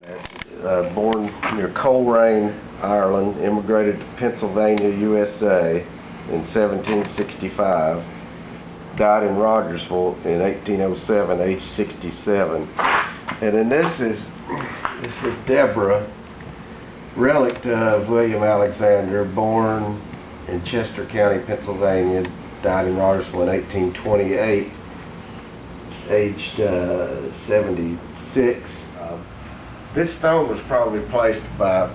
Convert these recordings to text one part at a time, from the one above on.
Born near Coleraine, Ireland, immigrated to Pennsylvania, USA in 1765. Died in Rogersville in 1807, age 67. And then this is Deborah, relict of William Alexander, born in Chester County, Pennsylvania. Died in Rogersville in 1828, aged 76. This stone was probably placed by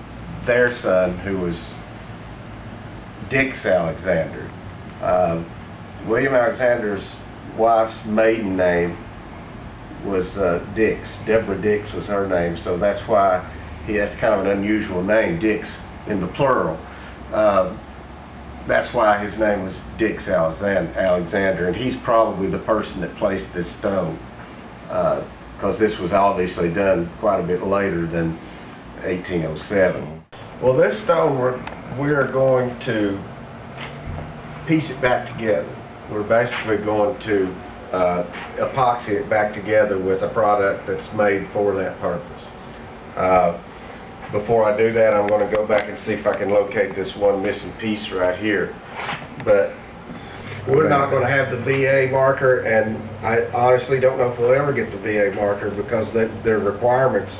their son, who was Dix Alexander. William Alexander's wife's maiden name was Dix. Deborah Dix was her name, so that's why he has kind of an unusual name, Dix in the plural. That's why his name was Dix Alexander, and he's probably the person that placed this stone, because this was obviously done quite a bit later than 1807. Well, this stone we're going to piece it back together. We're basically going to epoxy it back together with a product that's made for that purpose. Before I do that, I'm going to go back and see if I can locate this one missing piece right here. But we're not going to have the VA marker, and I honestly don't know if we'll ever get the VA marker, because their requirements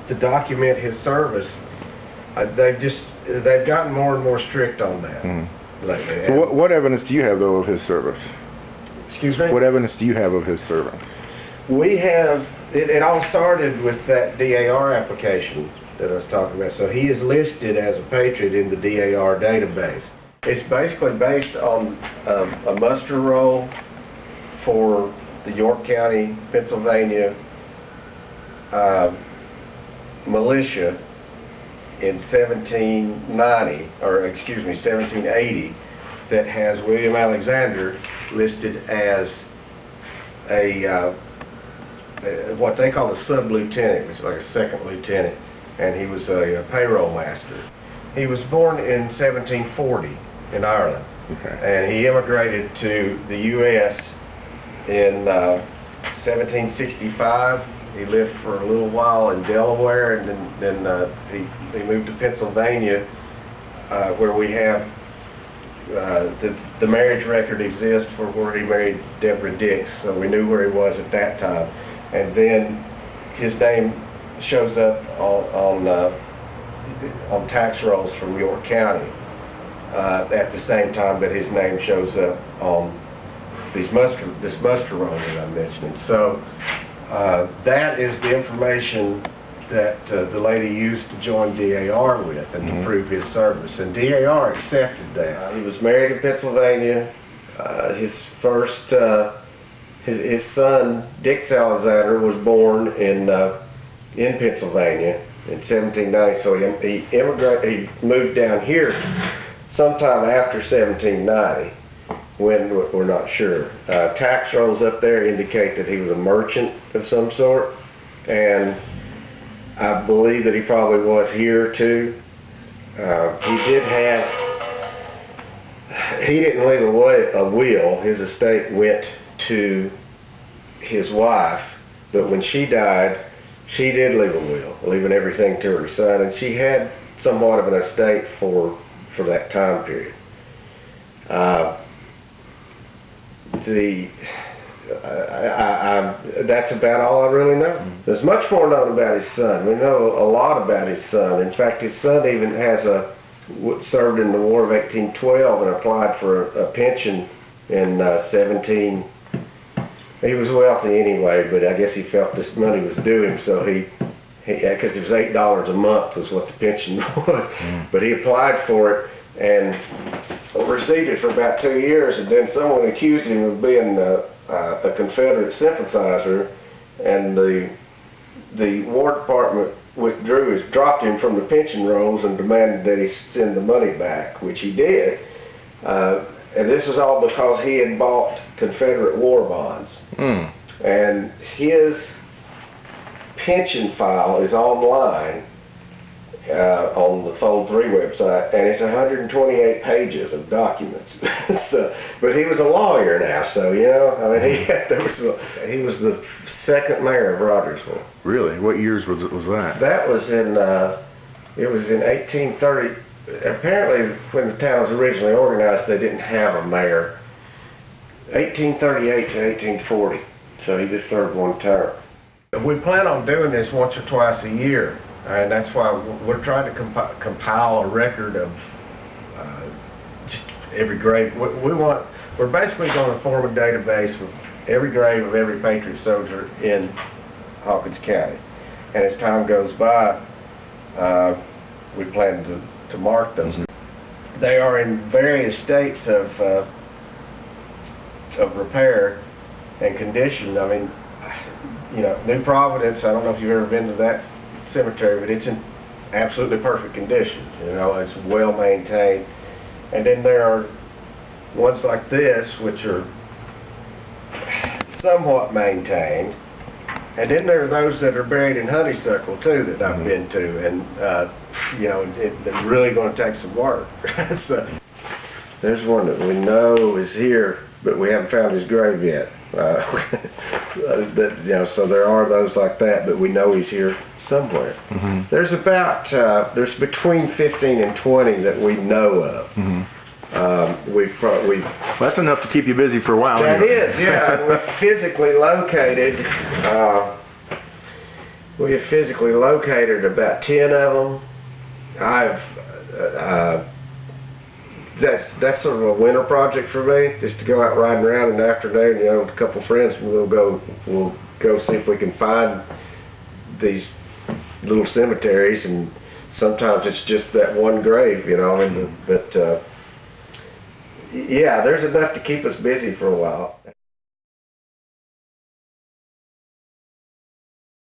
to document his service, they've gotten more and more strict on that lately. So what evidence do you have, though, of his service? Excuse me? What evidence do you have of his service? We have, it all started with that DAR application that I was talking about. So he is listed as a patriot in the DAR database. It's basically based on a muster roll for the York County, Pennsylvania Militia in 1780 that has William Alexander listed as a what they call a sub-lieutenant, which is like a second lieutenant, and he was a payroll master. He was born in 1740 in Ireland, and he immigrated to the U.S. in 1765. He lived for a little while in Delaware, and then he moved to Pennsylvania, where we have the marriage record exists for where he married Deborah Dix, so we knew where he was at that time. And then his name shows up on tax rolls from York County at the same time that his name shows up on this muster roll that I'm mentioning. So that is the information that the lady used to join DAR with and to prove his service, and DAR accepted that. He was married in Pennsylvania. His son, Dix Alexander, was born in Pennsylvania in 1790, so he moved down here sometime after 1790, when we're not sure. Tax rolls up there indicate that he was a merchant of some sort, and I believe that he probably was here too. He didn't leave a will. His estate went to his wife, but when she died, she did leave a will, leaving everything to her son, and she had somewhat of an estate for that time period. That's about all I really know. There's much more known about his son. We know a lot about his son. In fact, his son even served in the War of 1812 and applied for a pension in 17. He was wealthy anyway, but I guess he felt this money was due him, so because it was $8 a month was what the pension was. But he applied for it and received it for about 2 years, and then someone accused him of being a Confederate sympathizer, and the War Department dropped him from the pension rolls and demanded that he send the money back, which he did. And this was all because he had bought Confederate war bonds. And his pension file is online, on the Phone 3 website, and it's 128 pages of documents. So, but he was a lawyer now, so you know, I mean, he was the second mayor of Rogersville. Really? What years was that? That was in it was in 1830. Apparently, when the town was originally organized, they didn't have a mayor. 1838 to 1840. So he just served one term. We plan on doing this once or twice a year. And that's why we're trying to compile a record of just every grave. We're basically going to form a database of every grave of every Patriot soldier in Hawkins County. And as time goes by, we plan to mark those. Mm-hmm. They are in various states of repair and condition. I mean, you know, New Providence, I don't know if you've ever been to that cemetery, but it's in absolutely perfect condition. You know, it's well maintained. And then there are ones like this, which are somewhat maintained. And then there are those that are buried in honeysuckle too that I've been to, and you know, they're really going to take some work. So, there's one that we know is here, but we haven't found his grave yet. That, you know, so there are those like that, but we know he's here somewhere. Mm-hmm. There's about there's between 15 and 20 that we know of. Mm-hmm. Well, that's enough to keep you busy for a while. That is, yeah. We're physically located. We have physically located about 10 of them. That's sort of a winter project for me, just to go out riding around in the afternoon, you know, with a couple of friends, and we'll go see if we can find these little cemeteries, and sometimes it's just that one grave, you know, but yeah, there's enough to keep us busy for a while.